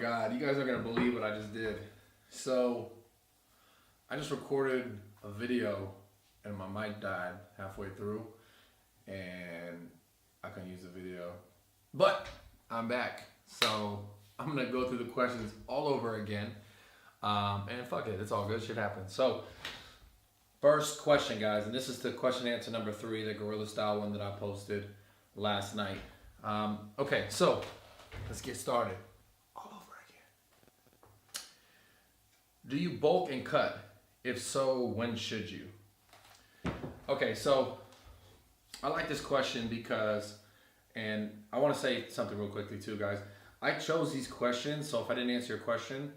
God, you guys aren't gonna believe what I just did. So, I just recorded a video and my mic died halfway through and I couldn't use the video. But I'm back. So, I'm gonna go through the questions all over again. And fuck it, it's all good, shit happens. So, first question, guys, and this is the question and answer number 3, the gorilla style one that I posted last night. Okay, so let's get started. All over again. Do you bulk and cut? If so, when should you? Okay, so I like this question because, and I want to say something real quickly too, guys. I chose these questions, so if I didn't answer your question,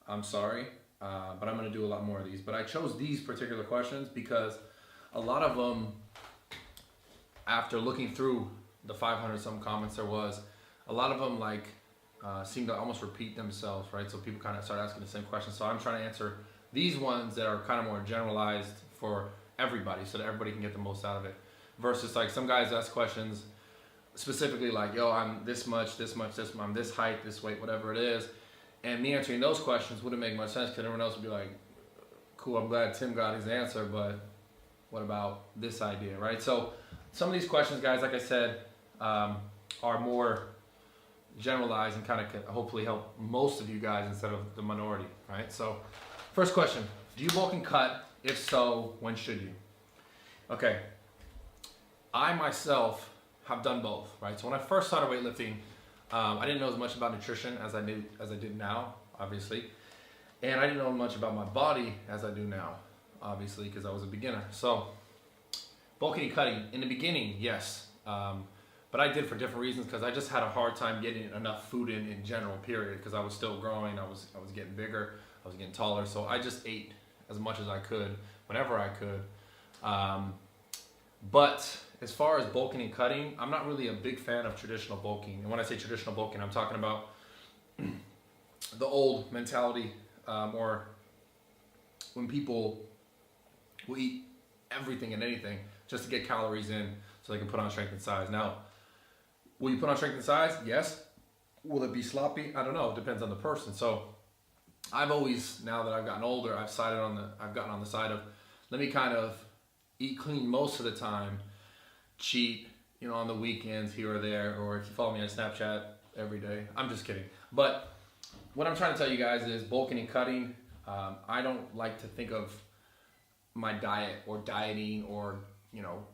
I'm sorry, but I'm going to do a lot more of these. But I chose these particular questions because a lot of them, after looking through the 500 some comments there was, a lot of them seem to almost repeat themselves, right? So people kind of start asking the same questions. So I'm trying to answer these ones that are kind of more generalized for everybody so that everybody can get the most out of it. Versus like some guys ask questions specifically like, yo, I'm this much, I'm this height, this weight, whatever it is. And me answering those questions wouldn't make much sense because everyone else would be like, cool, I'm glad Tim got his answer, but what about this idea, right? So some of these questions, guys, like I said, are more generalized and kind of hopefully help most of you guys instead of the minority, right? So first question, do you bulk and cut? If so, when should you? Okay, I myself have done both, right? So when I first started weightlifting, I didn't know as much about nutrition as I did now, obviously. And I didn't know much about my body as I do now, obviously, because I was a beginner. So bulking and cutting, in the beginning, yes. But I did for different reasons because I just had a hard time getting enough food in general, period, because I was still growing, I was getting bigger, I was getting taller, so I just ate as much as I could, whenever I could. But as far as bulking and cutting, I'm not really a big fan of traditional bulking. And when I say traditional bulking, I'm talking about the old mentality, or when people will eat everything and anything just to get calories in so they can put on strength and size. Now, will you put on strength and size? Yes. Will it be sloppy? I don't know. It depends on the person. So I've always, now that I've gotten older, I've gotten on the side of, let me kind of eat clean most of the time, cheat, on the weekends here or there, or if you follow me on Snapchat every day. I'm just kidding. But what I'm trying to tell you guys is bulking and cutting. I don't like to think of my diet or dieting or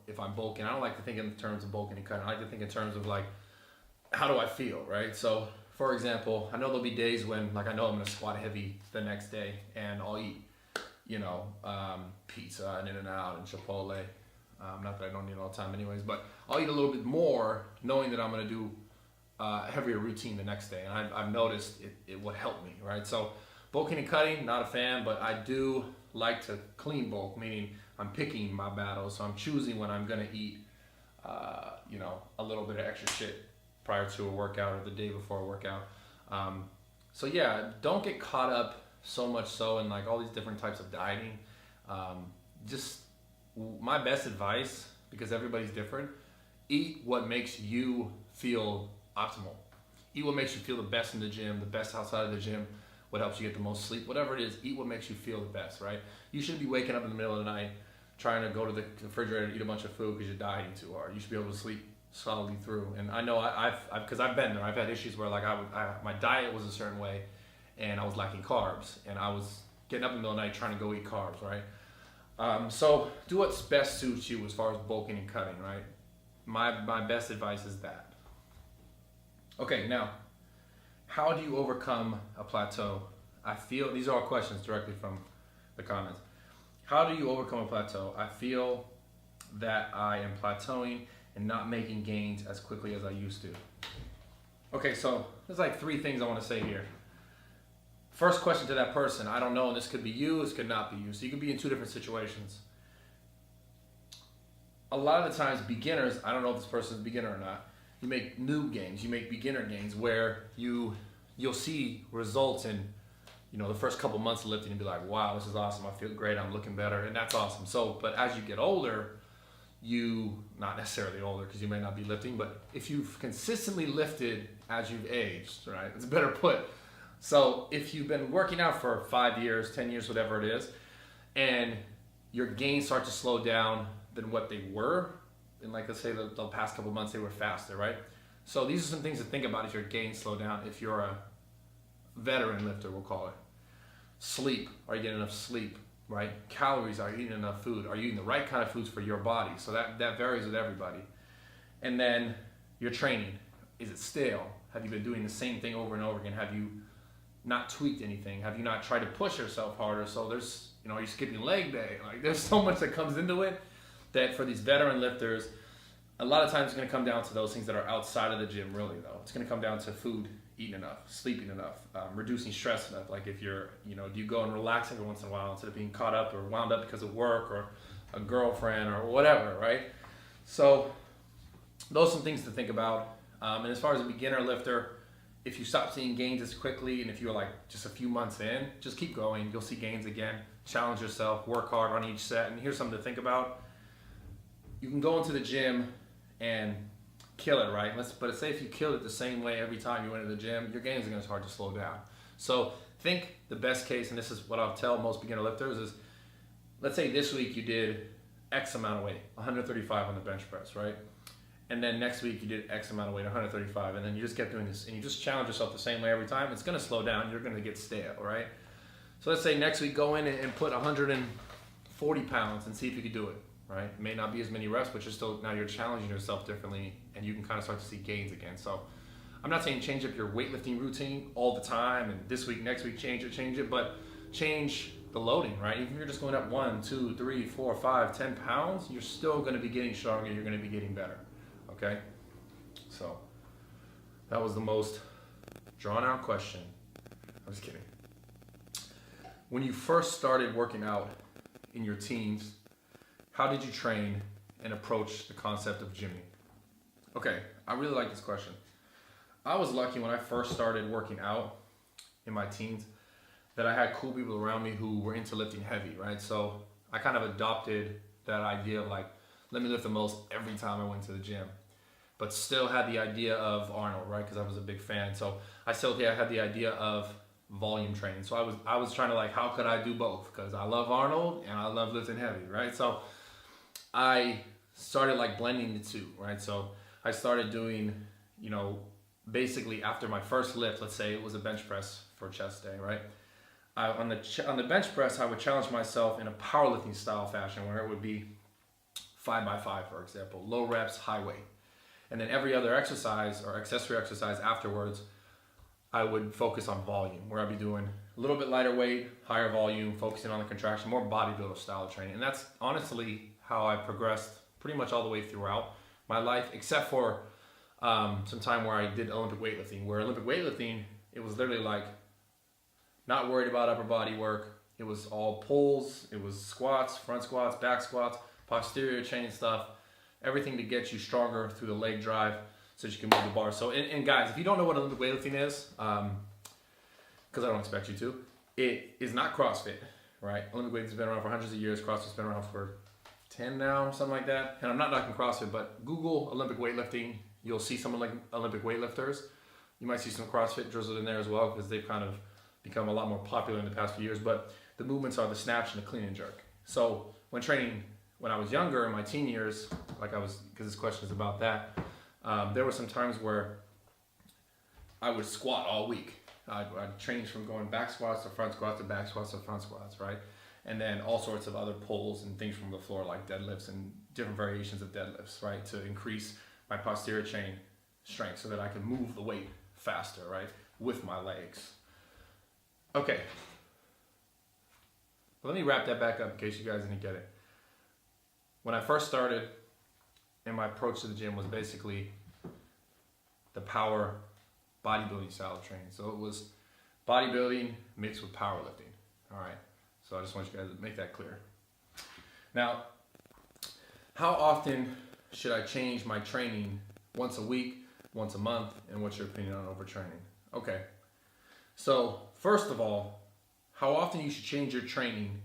if I'm bulking, I don't like to think in terms of bulking and cutting. I like to think in terms of like, how do I feel, right? So, for example, I know there'll be days when, like, I know I'm gonna squat heavy the next day and I'll eat, pizza and In-N-Out and Chipotle. Not that I don't eat it all the time anyways, but I'll eat a little bit more knowing that I'm gonna do a heavier routine the next day. And I've noticed it would help me, right? So, bulking and cutting, not a fan, but I do like to clean bulk, meaning I'm picking my battles, so I'm choosing when I'm gonna eat, a little bit of extra shit prior to a workout or the day before a workout. So yeah, don't get caught up so much so in like all these different types of dieting. Just my best advice, because everybody's different, eat what makes you feel optimal. Eat what makes you feel the best in the gym, the best outside of the gym, what helps you get the most sleep, whatever it is, eat what makes you feel the bbest, right? You shouldn't be waking up in the middle of the night trying to go to the refrigerator and eat a bunch of food because you're dieting too hard. You should be able to sleep solidly through. And I know because I've been there. I've had issues where like my diet was a certain way and I was lacking carbs and I was getting up in the middle of the night trying to go eat carbs, right? So do what's best suits you as far as bulking and cutting, right? My best advice is that. Okay, now, how do you overcome a plateau? These are all questions directly from the comments. How do you overcome a plateau? I feel that I am plateauing and not making gains as quickly as I used to. Okay, so there's like 3 things I want to say here. First question to that person, I don't know, and this could be you, this could not be you. So you could be in 2 different situations. A lot of the times beginners, I don't know if this person is a beginner or not, you make noob gains, you make beginner gains where you'll see results in the first couple months of lifting and be like, wow, this is awesome, I feel great, I'm looking better, and that's awesome. So, but as you get older, not necessarily older because you may not be lifting, but if you've consistently lifted as you've aged, right, it's better put, So if you've been working out for 5 years, 10 years, whatever it is, and your gains start to slow down than what they were, and like let's say the past couple months they were faster, right? So these are some things to think about if your gains slow down, if you're a veteran lifter, we'll call it. Sleep, are you getting enough sleep, right? Calories, are you eating enough food? Are you eating the right kind of foods for your body? So that varies with everybody. And then your training, is it stale? Have you been doing the same thing over and over again? Have you not tweaked anything? Have you not tried to push yourself harder? So there's, are you skipping leg day? Like there's so much that comes into it that for these veteran lifters, a lot of times it's going to come down to those things that are outside of the gym, really though. It's going to come down to food, eating enough, sleeping enough, reducing stress enough. Like if you're, do you go and relax every once in a while instead of being caught up or wound up because of work or a girlfriend or whatever, right? So those are some things to think about. And as far as a beginner lifter, if you stop seeing gains as quickly and if you're like just a few months in, just keep going. You'll see gains again. Challenge yourself, work hard on each set. And here's something to think about. You can go into the gym and kill it, right? But say if you killed it the same way every time you went to the gym, your gains are going to start to slow down. So think the best case, and this is what I'll tell most beginner lifters is, let's say this week you did X amount of weight, 135 on the bench press, right? And then next week you did X amount of weight, 135, and then you just kept doing this, and you just challenge yourself the same way every time. It's going to slow down. You're going to get stale, right? So let's say next week go in and put 140 pounds and see if you can do it, right? It may not be as many reps, but now you're challenging yourself differently, and you can kind of start to see gains again. So I'm not saying change up your weightlifting routine all the time, and this week, next week, change it, but change the loading, right? Even if you're just going up 1, 2, 3, 4, 5, 10 pounds, you're still going to be getting stronger. You're going to be getting better. Okay, so that was the most drawn out question. I'm just kidding. When you first started working out in your teens, how did you train and approach the concept of gymming? Okay, I really like this question. I was lucky when I first started working out in my teens that I had cool people around me who were into lifting heavy, right? So I kind of adopted that idea of like, let me lift the most every time I went to the gym. But still had the idea of Arnold, right? Because I was a big fan. So I had the idea of volume training. So I was trying to like, how could I do both? Because I love Arnold and I love lifting heavy, right? So I started like blending the two, right? So I started doing, basically after my first lift, let's say it was a bench press for chest day, right? On the bench press, I would challenge myself in a powerlifting style fashion where it would be 5x5, for example, low reps, high weight. And then every other exercise or accessory exercise afterwards, I would focus on volume, where I'd be doing a little bit lighter weight, higher volume, focusing on the contraction, more bodybuilder style training. And that's honestly how I progressed pretty much all the way throughout my life, except for some time where I did Olympic weightlifting, where Olympic weightlifting, it was literally like not worried about upper body work. It was all pulls, it was squats, front squats, back squats, posterior chain stuff, everything to get you stronger through the leg drive so that you can move the bar. So, and guys, if you don't know what Olympic weightlifting is, because I don't expect you to, it is not CrossFit, right? Olympic weightlifting has been around for hundreds of years. CrossFit's been around for 10 now, something like that. And I'm not knocking CrossFit, but Google Olympic weightlifting. You'll see some like Olympic weightlifters. You might see some CrossFit drizzled in there as well because they've kind of become a lot more popular in the past few years. But the movements are the snatch and the clean and jerk. So when training, when I was younger, in my teen years, because this question is about that, there were some times where I would squat all week. I'd change from going back squats to front squats to back squats to front squats, right? And then all sorts of other pulls and things from the floor like deadlifts and different variations of deadlifts, right? To increase my posterior chain strength so that I can move the weight faster, right? With my legs. Okay. Let me wrap that back up in case you guys didn't get it. When I first started, and my approach to the gym was basically the power bodybuilding style of training. So it was bodybuilding mixed with powerlifting. All right. So I just want you guys to make that clear. Now, how often should I change my training? Once a week, once a month, and what's your opinion on overtraining? Okay. So first of all, how often you should change your training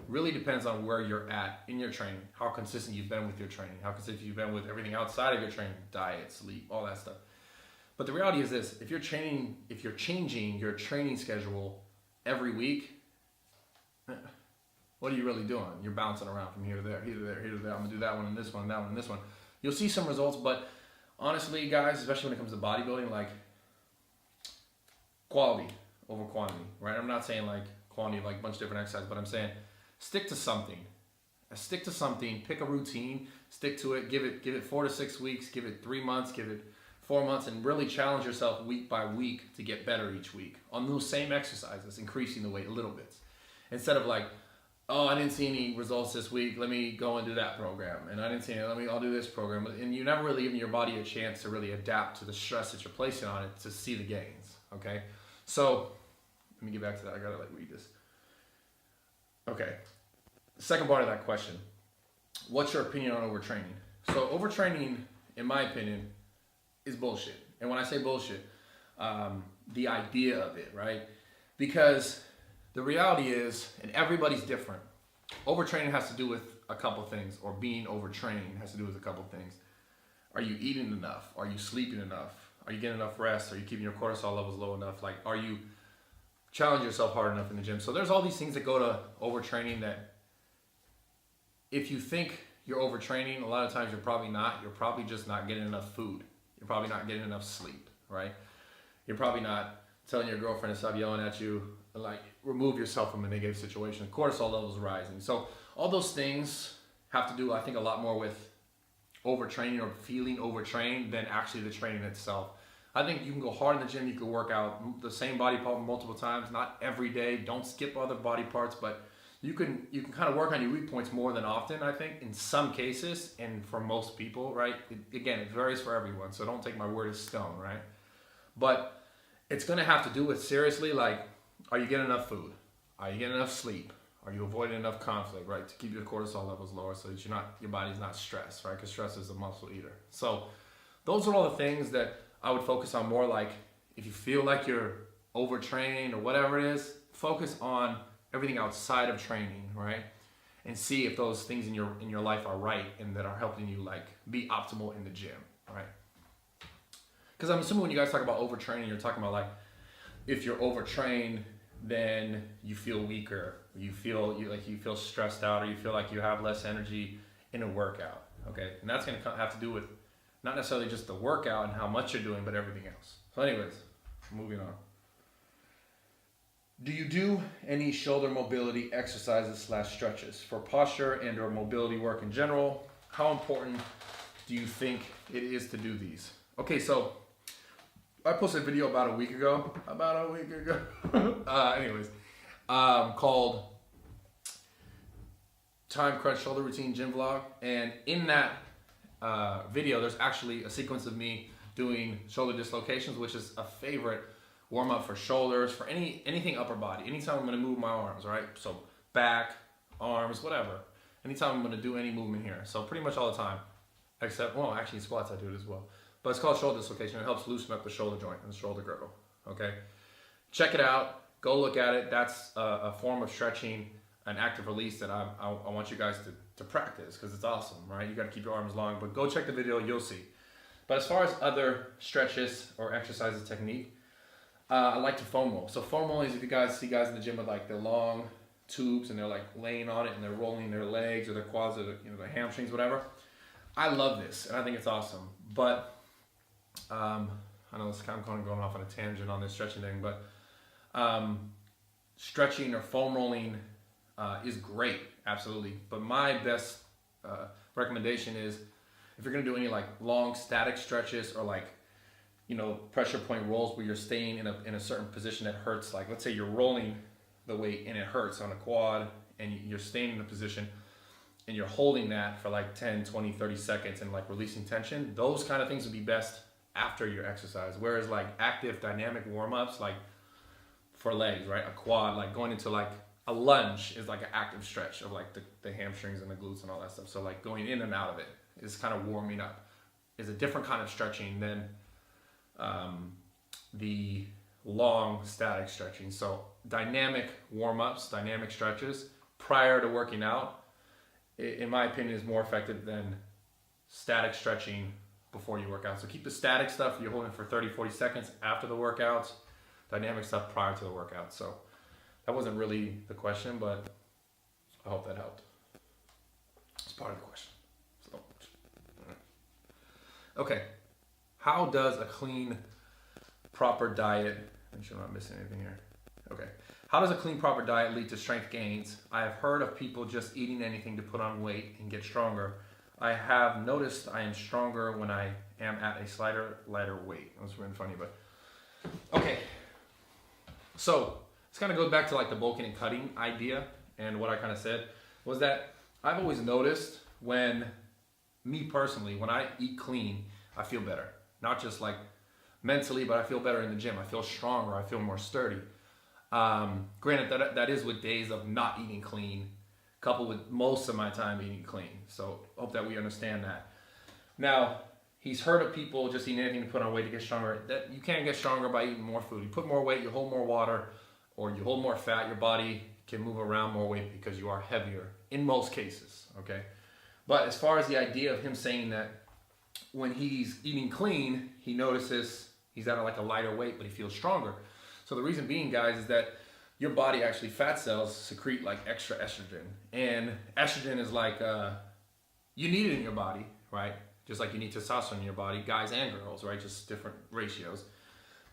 really depends on where you're at in your training, how consistent you've been with your training, how consistent you've been with everything outside of your training, diet, sleep, all that stuff. But the reality is this: if you're changing your training schedule every week, what are you really doing? You're bouncing around from here to there, here to there, here to there. I'm gonna do that one and this one, that one and this one. You'll see some results, but honestly, guys, especially when it comes to bodybuilding, like quality over quantity, right? I'm not saying like quantity, like a bunch of different exercises, but I'm saying stick to something. Stick to something. Pick a routine. Stick to it. Give it 4 to 6 weeks. Give it 3 months. Give it 4 months, and really challenge yourself week by week to get better each week on those same exercises, increasing the weight a little bit, instead of like, oh, I didn't see any results this week, let me go and do that program. And I didn't see any, I'll do this program. And you never really giving your body a chance to really adapt to the stress that you're placing on it to see the gains, okay? So, let me get back to that. I gotta like read this. Okay, the second part of that question. What's your opinion on overtraining? So overtraining, in my opinion, is bullshit. And when I say bullshit, the idea of it, right? Because the reality is, and everybody's different, overtraining has to do with a couple things, or being overtrained has to do with a couple things. Are you eating enough? Are you sleeping enough? Are you getting enough rest? Are you keeping your cortisol levels low enough? Like, are you challenging yourself hard enough in the gym? So there's all these things that go to overtraining that if you think you're overtraining, a lot of times you're probably not. You're probably just not getting enough food. You're probably not getting enough sleep, right? You're probably not telling your girlfriend to stop yelling at you, like remove yourself from a negative situation. Cortisol levels rising. So all those things have to do, I think, a lot more with overtraining or feeling overtrained than actually the training itself. I think you can go hard in the gym, you can work out the same body part multiple times, not every day. Don't skip other body parts, but you can kind of work on your weak points more than often, I think, in some cases, and for most people, right? Again, it varies for everyone, so don't take my word as stone, right? But it's gonna have to do with, seriously, like, are you getting enough food? Are you getting enough sleep? Are you avoiding enough conflict, right? To keep your cortisol levels lower so that your body's not stressed, right? Because stress is a muscle eater. So those are all the things that I would focus on more. Like, if you feel like you're overtrained or whatever it is, focus on everything outside of training, right? And see if those things in your life are right and that are helping you like be optimal in the gym, right? Because I'm assuming when you guys talk about overtraining, you're talking about like, if you're overtrained, then you feel weaker, you feel stressed out, or you feel like you have less energy in a workout, okay? And that's gonna have to do with not necessarily just the workout and how much you're doing, but everything else. So anyways, moving on. Do you do any shoulder mobility exercises / stretches for posture and or mobility work in general? How important do you think it is to do these? Okay, so I posted a video about a week ago, called Time Crunch Shoulder Routine Gym Vlog. And in that video, there's actually a sequence of me doing shoulder dislocations, which is a favorite warm up for shoulders, for anything upper body. Anytime I'm gonna move my arms, right? So back, arms, whatever. Anytime I'm gonna do any movement here. So pretty much all the time, except, well, actually squats I do it as well. But it's called shoulder dislocation. It helps loosen up the shoulder joint and the shoulder girdle, okay? Check it out, go look at it. That's a form of stretching, an active release that I want you guys to practice, because it's awesome, right? You gotta keep your arms long, but go check the video, you'll see. But as far as other stretches or exercises technique, I like to foam roll. So foam rolling is if you guys see guys in the gym with like the long tubes and they're like laying on it and they're rolling their legs or their quads or their hamstrings, whatever. I love this and I think it's awesome. But I know this kind of going off on a tangent on this stretching thing, but stretching or foam rolling is great, absolutely. But my best recommendation is if you're gonna do any like long static stretches or like, pressure point rolls where you're staying in a certain position that hurts, like let's say you're rolling the weight and it hurts on a quad and you're staying in a position and you're holding that for like 10, 20, 30 seconds and like releasing tension, those kind of things would be best after your exercise. Whereas like active dynamic warm-ups, like for legs, right? A quad, like going into like a lunge is like an active stretch of like the hamstrings and the glutes and all that stuff. So like going in and out of it is kind of warming up. Is a different kind of stretching than the long static stretching. So dynamic warm-ups, dynamic stretches prior to working out, in my opinion, is more effective than static stretching before you work out. So keep the static stuff you're holding for 30, 40 seconds after the workouts, dynamic stuff prior to the workout. So that wasn't really the question, but I hope that helped. It's part of the question. So, okay. How does a clean, proper diet, make sure I'm not missing anything here. Okay. How does a clean, proper diet lead to strength gains? I have heard of people just eating anything to put on weight and get stronger. I have noticed I am stronger when I am at a slighter, lighter weight. That was really funny, but okay. So this kind of goes back to like the bulking and cutting idea, and what I kind of said was that I've always noticed when, me personally, when I eat clean, I feel better. Not just like mentally, but I feel better in the gym. I feel stronger. I feel more sturdy. Granted, that is with days of not eating clean, coupled with most of my time eating clean. So hope that we understand that. Now, he's heard of people just eating anything to put on weight to get stronger. That you can't get stronger by eating more food. You put more weight, you hold more water, or you hold more fat, your body can move around more weight because you are heavier in most cases, okay? But as far as the idea of him saying that when he's eating clean, he notices he's at like a lighter weight, but he feels stronger. So the reason being, guys, is that your body, actually fat cells, secrete like extra estrogen. And estrogen is like, you need it in your body, right? Just like you need testosterone in your body, guys and girls, right? Just different ratios.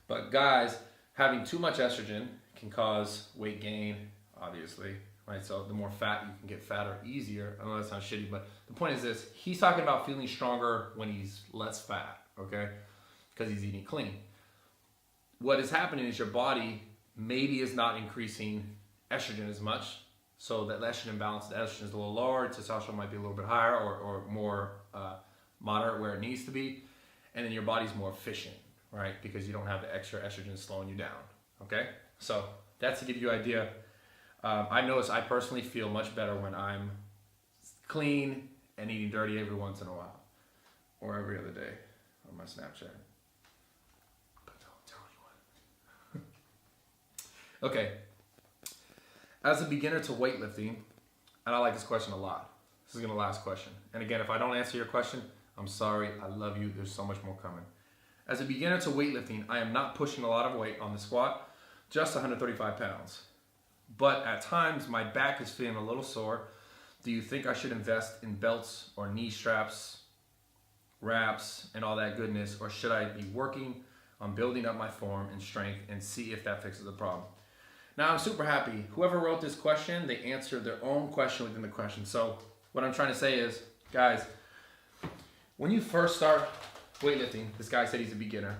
But guys, having too much estrogen can cause weight gain, obviously, right? So the more fat you can get fatter easier. I know that sounds shitty, but the point is this. He's talking about feeling stronger when he's less fat, okay? Because he's eating clean. What is happening is your body maybe is not increasing estrogen as much, so that estrogen balance, the estrogen is a little lower, testosterone might be a little bit higher or more moderate where it needs to be, and then your body's more efficient, right? Because you don't have the extra estrogen slowing you down, okay? So that's to give you an idea. I notice I personally feel much better when I'm clean and eating dirty every once in a while, or every other day on my Snapchat. But don't tell anyone. Okay. As a beginner to weightlifting, and I like this question a lot. This is gonna last question. And again, if I don't answer your question, I'm sorry. I love you. There's so much more coming. As a beginner to weightlifting, I am not pushing a lot of weight on the squat, just 135 pounds. But at times, my back is feeling a little sore. Do you think I should invest in belts or knee straps, wraps, and all that goodness? Or should I be working on building up my form and strength and see if that fixes the problem? Now, I'm super happy. Whoever wrote this question, they answered their own question within the question. So what I'm trying to say is, guys, when you first start weightlifting, this guy said he's a beginner.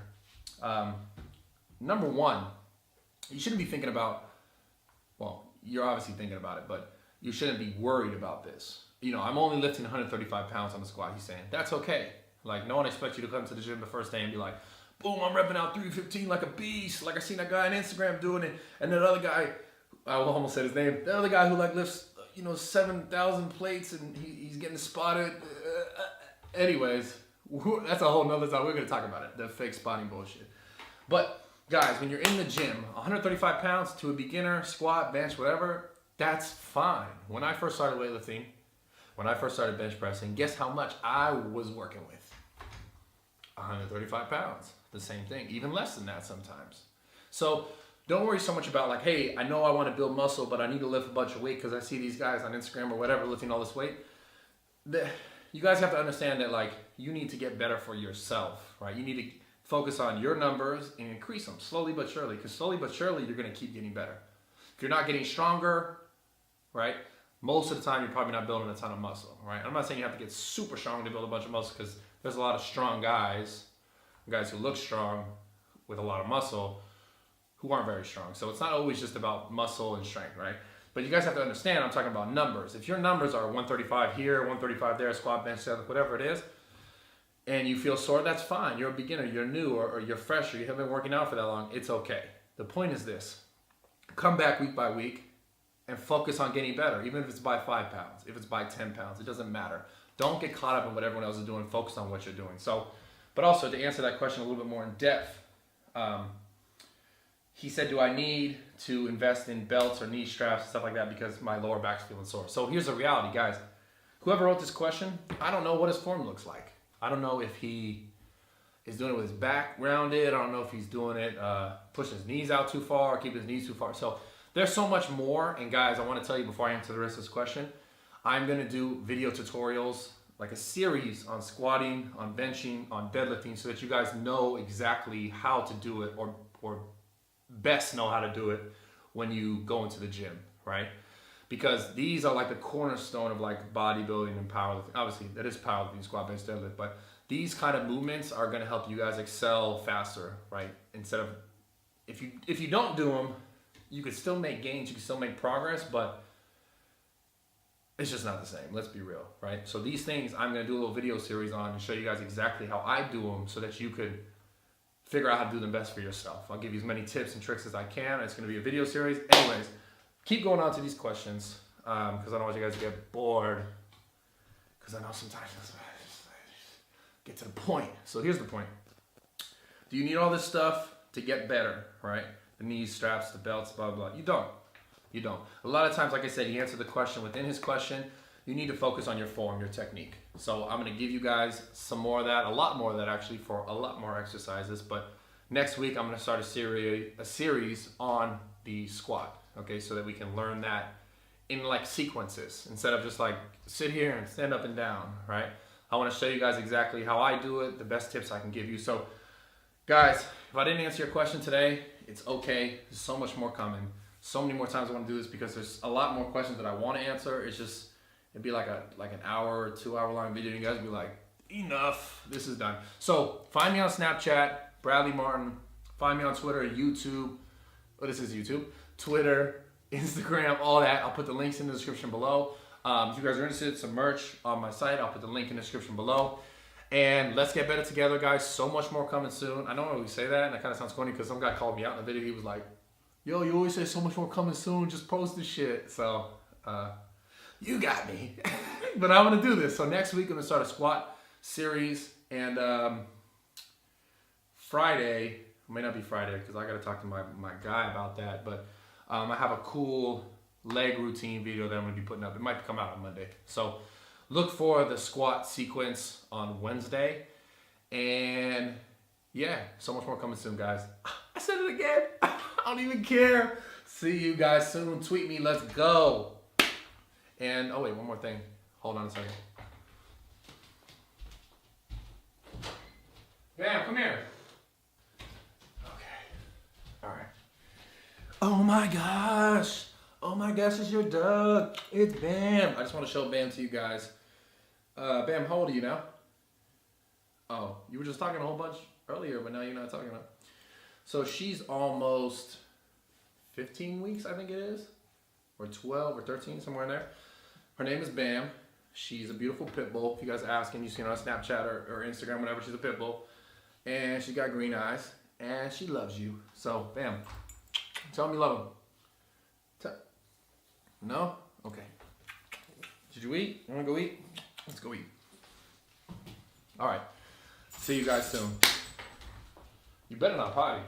Number one, you shouldn't be thinking about, well, you're obviously thinking about it, but you shouldn't be worried about this. You know, I'm only lifting 135 pounds on the squat, he's saying. That's okay. Like, no one expects you to come to the gym the first day and be like, boom, I'm repping out 315 like a beast. Like I seen that guy on Instagram doing it. And that other guy, I almost said his name, the other guy who like lifts, 7,000 plates and he's getting spotted. Anyways, that's a whole nother time. We're going to talk about it, the fake spotting bullshit. But guys, when you're in the gym, 135 pounds to a beginner, squat, bench, whatever, that's fine. When I first started weightlifting, when I first started bench pressing, guess how much I was working with? 135 pounds. The same thing, even less than that sometimes. So don't worry so much about like, hey, I know I want to build muscle, but I need to lift a bunch of weight because I see these guys on Instagram or whatever lifting all this weight. You guys have to understand that like you need to get better for yourself, right? You need to focus on your numbers and increase them slowly but surely, because slowly but surely you're going to keep getting better. If you're not getting stronger, right, most of the time you're probably not building a ton of muscle, right? I'm not saying you have to get super strong to build a bunch of muscle, because there's a lot of strong guys who look strong with a lot of muscle who aren't very strong. So it's not always just about muscle and strength, right? But you guys have to understand, I'm talking about numbers. If your numbers are 135 here, 135 there, squat, bench, deadlift, whatever it is, and you feel sore, that's fine. You're a beginner, you're new, or you're fresh, or you haven't been working out for that long, it's okay. The point is this: come back week by week and focus on getting better, even if it's by 5 pounds, if it's by 10 pounds, it doesn't matter. Don't get caught up in what everyone else is doing, focus on what you're doing. So, but also to answer that question a little bit more in depth, he said, do I need to invest in belts or knee straps and stuff like that because my lower back's feeling sore? So here's the reality, guys. Whoever wrote this question, I don't know what his form looks like. I don't know if he is doing it with his back rounded. I don't know if he's doing it, pushing his knees out too far, or keeping his knees too far. So there's so much more. And guys, I want to tell you before I answer the rest of this question, I'm going to do video tutorials, like a series on squatting, on benching, on deadlifting, so that you guys know exactly how to do it, or best know how to do it when you go into the gym, right? Because these are like the cornerstone of like bodybuilding and powerlifting. Obviously, that is powerlifting, squat, bench, deadlift, but these kind of movements are going to help you guys excel faster, right? Instead of, if you don't do them, you could still make gains, you can still make progress, but it's just not the same. Let's be real, right? So these things I'm going to do a little video series on and show you guys exactly how I do them, so that you could figure out how to do them best for yourself. I'll give you as many tips and tricks as I can. It's going to be a video series. Anyways, keep going on to these questions, because I don't want you guys to get bored, because I know sometimes get to the point. So here's the point. Do you need all this stuff to get better, right? The knees, straps, the belts, blah, blah, blah. You don't. You don't. A lot of times, like I said, he answered the question within his question. You need to focus on your form, your technique. So I'm going to give you guys some more of that, a lot more of that actually, for a lot more exercises. But next week, I'm going to start a series on the squat, okay, so that we can learn that in like sequences instead of just like sit here and stand up and down, right? I want to show you guys exactly how I do it, the best tips I can give you. So guys, if I didn't answer your question today, it's okay. There's so much more coming. So many more times I want to do this, because there's a lot more questions that I want to answer. It's just, it'd be like an hour or 2 hour long video. You guys would be like, enough, this is done. So find me on Snapchat, Bradley Martyn. Find me on Twitter, YouTube. Oh, this is YouTube. Twitter, Instagram, all that. I'll put the links in the description below. If you guys are interested, some merch on my site. I'll put the link in the description below. And let's get better together, guys. So much more coming soon. I don't always say that, and that kind of sounds funny, because some guy called me out in the video. He was like, yo, you always say so much more coming soon. Just post this shit. So, you got me. But I'm going to do this. So next week, I'm going to start a squat series. And Friday, may not be Friday, because I got to talk to my guy about that. But I have a cool leg routine video that I'm going to be putting up. It might come out on Monday. So look for the squat sequence on Wednesday. And yeah, so much more coming soon, guys. I said it again. I don't even care. See you guys soon. Tweet me. Let's go. And, oh wait, one more thing. Hold on a second. Bam, come here. Okay. All right. Oh my gosh. Oh my gosh, it's your dog. It's Bam. I just want to show Bam to you guys. Bam, how old are you now? Oh, you were just talking a whole bunch earlier, but now you're not talking about. So she's almost 15 weeks, I think it is. Or 12 or 13, somewhere in there. Her name is Bam. She's a beautiful pit bull. If you guys ask, and you see her on Snapchat or Instagram, whatever, she's a pit bull. And she got green eyes. And she loves you. So, Bam, tell him you love him. No? Okay. Did you eat? You want to go eat? Let's go eat. All right. See you guys soon. You better not potty.